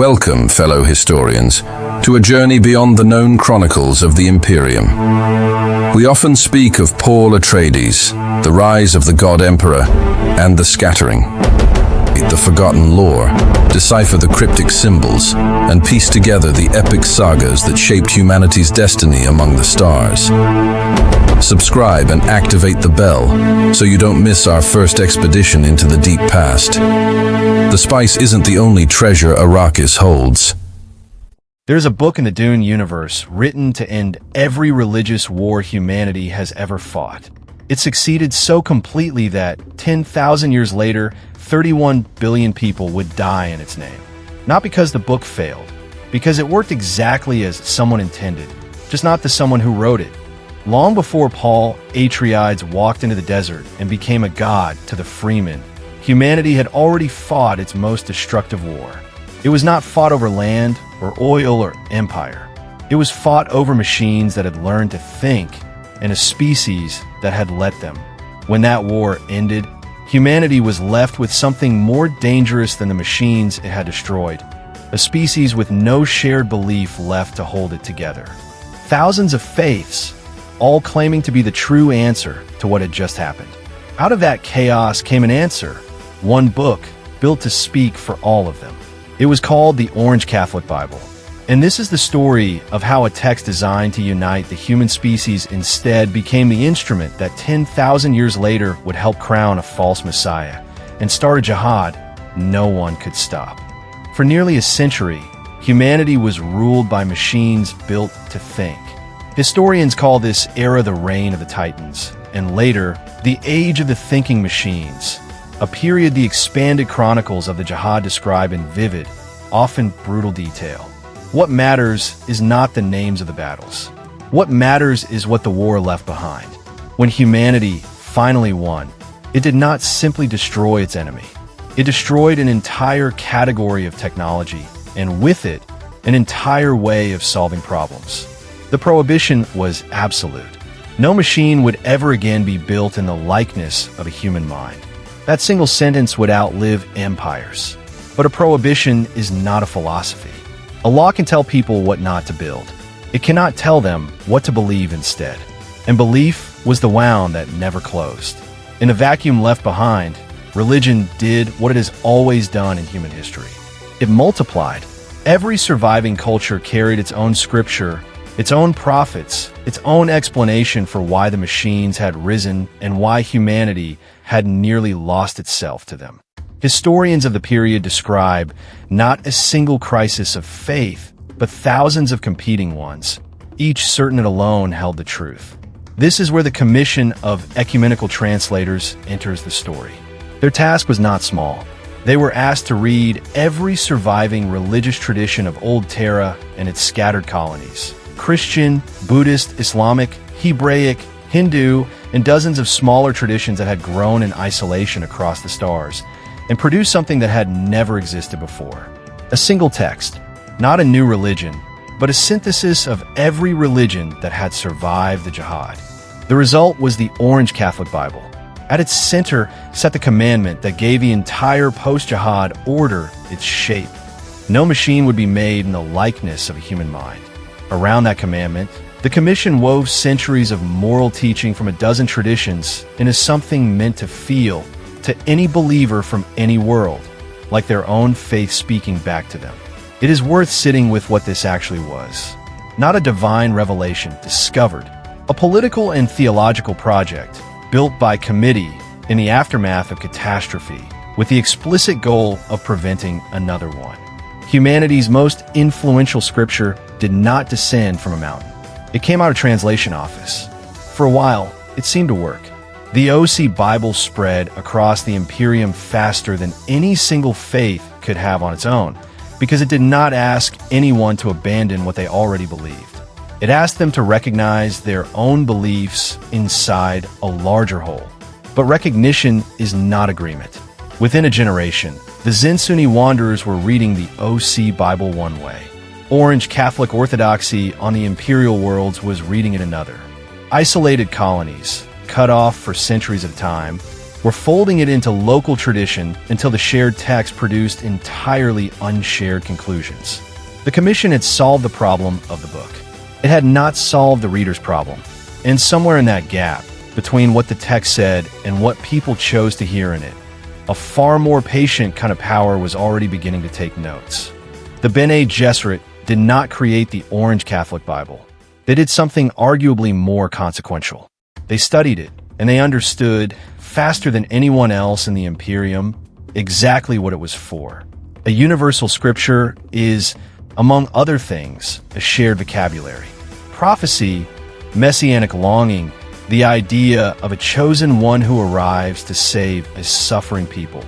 Welcome, fellow historians, to a journey beyond the known chronicles of the Imperium. We often speak of Paul Atreides, the rise of the God Emperor, and the scattering. The forgotten lore, decipher the cryptic symbols, and piece together the epic sagas that shaped humanity's destiny among the stars. Subscribe and activate the bell so you don't miss our first expedition into the deep past. The spice isn't the only treasure Arrakis holds. There's a book in the Dune universe written to end every religious war humanity has ever fought. It succeeded so completely that 10,000 years later, 31 billion people would die in its name. Not because the book failed, because it worked exactly as someone intended, just not the someone who wrote it. Long before Paul Atreides walked into the desert and became a god to the freemen, humanity had already fought its most destructive war. It was not fought over land or oil or empire. It was fought over machines that had learned to think and a species that had let them. When that war ended, humanity was left with something more dangerous than the machines it had destroyed, a species with no shared belief left to hold it together. Thousands of faiths, all claiming to be the true answer to what had just happened. Out of that chaos came an answer, one book built to speak for all of them. It was called the Orange Catholic Bible. And this is the story of how a text designed to unite the human species instead became the instrument that 10,000 years later would help crown a false messiah and start a jihad no one could stop. For nearly a century, humanity was ruled by machines built to think. Historians call this era the reign of the Titans, and later, the age of the thinking machines, a period the expanded chronicles of the Jihad describe in vivid, often brutal detail. What matters is not the names of the battles. What matters is what the war left behind. When humanity finally won, it did not simply destroy its enemy. It destroyed an entire category of technology, and with it, an entire way of solving problems. The prohibition was absolute. No machine would ever again be built in the likeness of a human mind. That single sentence would outlive empires. But a prohibition is not a philosophy. A law can tell people what not to build. It cannot tell them what to believe instead. And belief was the wound that never closed. In a vacuum left behind, religion did what it has always done in human history. It multiplied. Every surviving culture carried its own scripture, its own prophets, its own explanation for why the machines had risen and why humanity had nearly lost itself to them. Historians of the period describe not a single crisis of faith, but thousands of competing ones, each certain it alone held the truth. This is where the commission of ecumenical translators enters the story. Their task was not small. They were asked to read every surviving religious tradition of Old Terra and its scattered colonies. Christian, Buddhist, Islamic, Hebraic, Hindu, and dozens of smaller traditions that had grown in isolation across the stars, and produce something that had never existed before. A single text, not a new religion, but a synthesis of every religion that had survived the jihad. The result was the Orange Catholic Bible. At its center sat the commandment that gave the entire post-jihad order its shape. No machine would be made in the likeness of a human mind. Around that commandment, the Commission wove centuries of moral teaching from a dozen traditions into something meant to feel to any believer from any world, like their own faith speaking back to them. It is worth sitting with what this actually was. Not a divine revelation discovered, a political and theological project built by committee in the aftermath of catastrophe with the explicit goal of preventing another one. Humanity's most influential scripture did not descend from a mountain. It came out of translation office. For a while, it seemed to work. The OC Bible spread across the Imperium faster than any single faith could have on its own, because it did not ask anyone to abandon what they already believed. It asked them to recognize their own beliefs inside a larger whole. But recognition is not agreement. Within a generation, the Zen-Sunni wanderers were reading the OC Bible one way. Orange Catholic Orthodoxy on the imperial worlds was reading it another. Isolated colonies, cut off for centuries at a time, were folding it into local tradition until the shared text produced entirely unshared conclusions. The Commission had solved the problem of the book. It had not solved the reader's problem. And somewhere in that gap, between what the text said and what people chose to hear in it, a far more patient kind of power was already beginning to take notes. The Bene Gesserit did not create the Orange Catholic Bible. They did something arguably more consequential. They studied it, and they understood, faster than anyone else in the Imperium, exactly what it was for. A universal scripture is, among other things, a shared vocabulary. Prophecy, messianic longing, the idea of a chosen one who arrives to save a suffering people.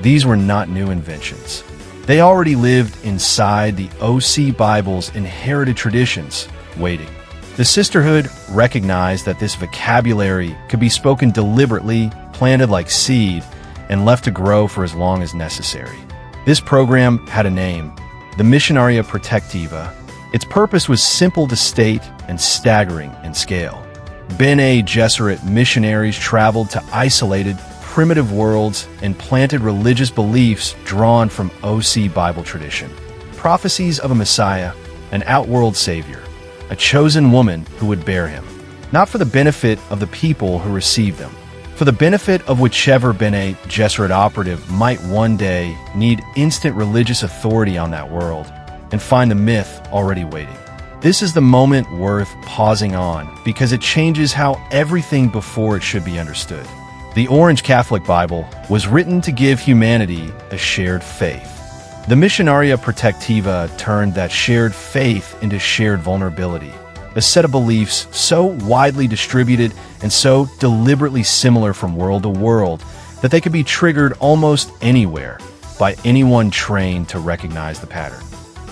These were not new inventions. They already lived inside the OC Bible's inherited traditions, waiting. The sisterhood recognized that this vocabulary could be spoken deliberately, planted like seed, and left to grow for as long as necessary. This program had a name, the Missionaria Protectiva. Its purpose was simple to state and staggering in scale. Bene Gesserit missionaries traveled to isolated, primitive worlds and planted religious beliefs drawn from OC Bible tradition. Prophecies of a Messiah, an outworld Savior, a chosen woman who would bear him, not for the benefit of the people who received them, for the benefit of whichever Bene Gesserit operative might one day need instant religious authority on that world and find the myth already waiting. This is the moment worth pausing on because it changes how everything before it should be understood. The Orange Catholic Bible was written to give humanity a shared faith. The Missionaria Protectiva turned that shared faith into shared vulnerability, a set of beliefs so widely distributed and so deliberately similar from world to world that they could be triggered almost anywhere by anyone trained to recognize the pattern.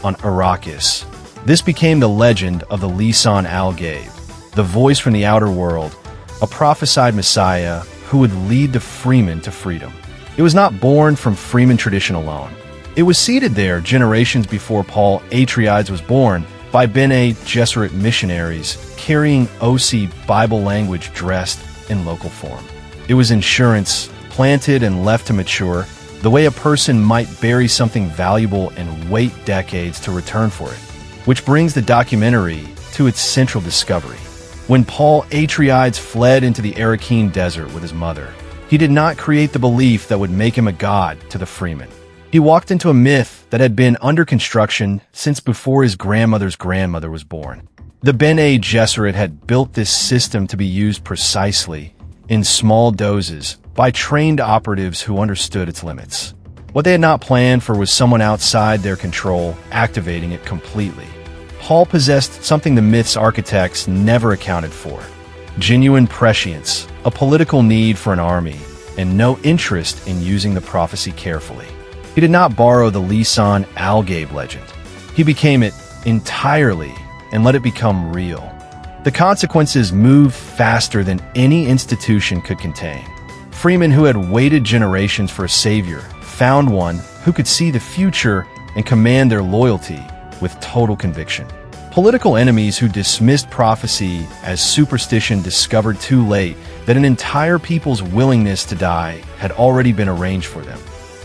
On Arrakis, this became the legend of the Lisan al-Gaib, the voice from the outer world, a prophesied Messiah who would lead the freemen to freedom. It was not born from freeman tradition alone. It was seeded there generations before Paul Atreides was born by Bene Gesserit missionaries carrying OC Bible language dressed in local form. It was insurance, planted and left to mature, the way a person might bury something valuable and wait decades to return for it. Which brings the documentary to its central discovery. When Paul Atreides fled into the Arrakis desert with his mother, he did not create the belief that would make him a god to the freemen. He walked into a myth that had been under construction since before his grandmother's grandmother was born. The Bene Gesserit had built this system to be used precisely, in small doses, by trained operatives who understood its limits. What they had not planned for was someone outside their control activating it completely. Paul possessed something the myth's architects never accounted for: genuine prescience, a political need for an army, and no interest in using the prophecy carefully. He did not borrow the Lisan al-Gaib legend. He became it entirely and let it become real. The consequences moved faster than any institution could contain. Freemen who had waited generations for a savior found one who could see the future and command their loyalty with total conviction. Political enemies who dismissed prophecy as superstition discovered too late that an entire people's willingness to die had already been arranged for them,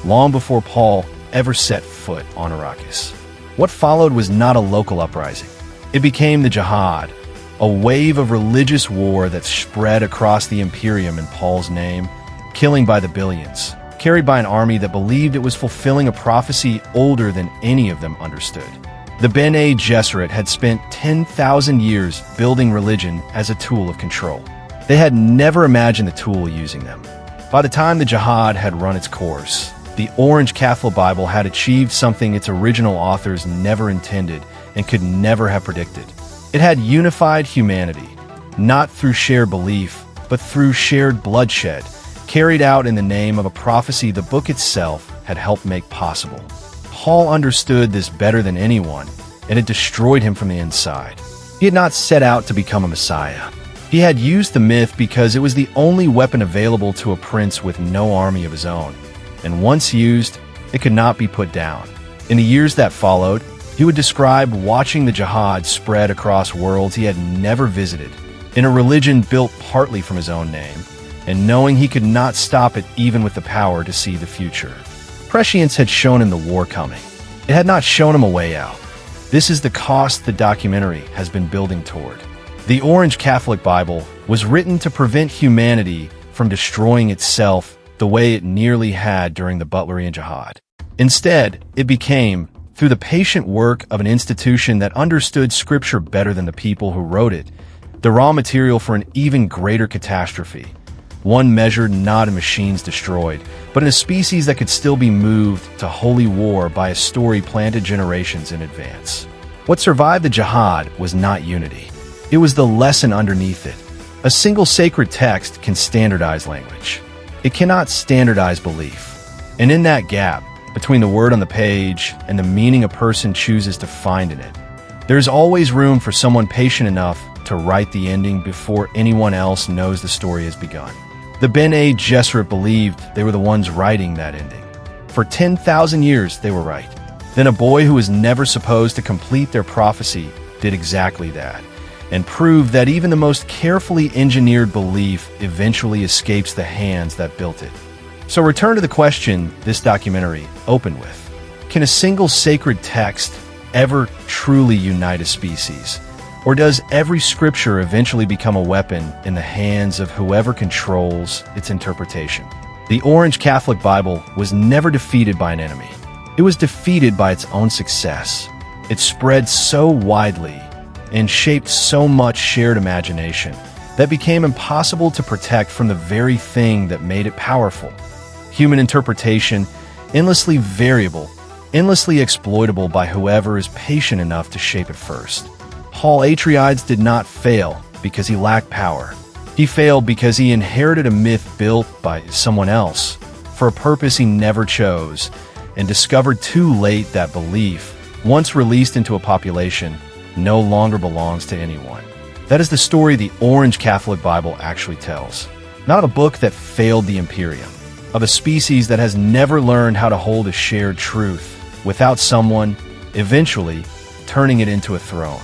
long before Paul ever set foot on Arrakis. What followed was not a local uprising. It became the Jihad, a wave of religious war that spread across the Imperium in Paul's name, killing by the billions, carried by an army that believed it was fulfilling a prophecy older than any of them understood. The Bene Gesserit had spent 10,000 years building religion as a tool of control. They had never imagined the tool using them. By the time the Jihad had run its course, the Orange Catholic Bible had achieved something its original authors never intended and could never have predicted. It had unified humanity, not through shared belief, but through shared bloodshed, carried out in the name of a prophecy the book itself had helped make possible. Paul understood this better than anyone, and it destroyed him from the inside. He had not set out to become a messiah. He had used the myth because it was the only weapon available to a prince with no army of his own, and once used, it could not be put down. In the years that followed, he would describe watching the Jihad spread across worlds he had never visited, in a religion built partly from his own name, and knowing he could not stop it even with the power to see the future. Prescience had shown him the war coming. It had not shown him a way out. This is the cost the documentary has been building toward. The Orange Catholic Bible was written to prevent humanity from destroying itself the way it nearly had during the Butlerian Jihad. Instead, it became, through the patient work of an institution that understood Scripture better than the people who wrote it, the raw material for an even greater catastrophe. One measured not in machines destroyed, but in a species that could still be moved to holy war by a story planted generations in advance. What survived the jihad was not unity. It was the lesson underneath it. A single sacred text can standardize language. It cannot standardize belief. And in that gap, between the word on the page and the meaning a person chooses to find in it, there's always room for someone patient enough to write the ending before anyone else knows the story has begun. The Bene Gesserit believed they were the ones writing that ending. For 10,000 years, they were right. Then a boy who was never supposed to complete their prophecy did exactly that, and proved that even the most carefully engineered belief eventually escapes the hands that built it. So return to the question this documentary opened with. Can a single sacred text ever truly unite a species? Or does every scripture eventually become a weapon in the hands of whoever controls its interpretation? The Orange Catholic Bible was never defeated by an enemy. It was defeated by its own success. It spread so widely and shaped so much shared imagination that it became impossible to protect from the very thing that made it powerful. Human interpretation, endlessly variable, endlessly exploitable by whoever is patient enough to shape it first. Atreides did not fail because he lacked power. He failed because he inherited a myth built by someone else for a purpose he never chose, and discovered too late that belief, once released into a population, no longer belongs to anyone. That is the story the Orange Catholic Bible actually tells. Not of a book that failed the Imperium, of a species that has never learned how to hold a shared truth without someone, eventually, turning it into a throne.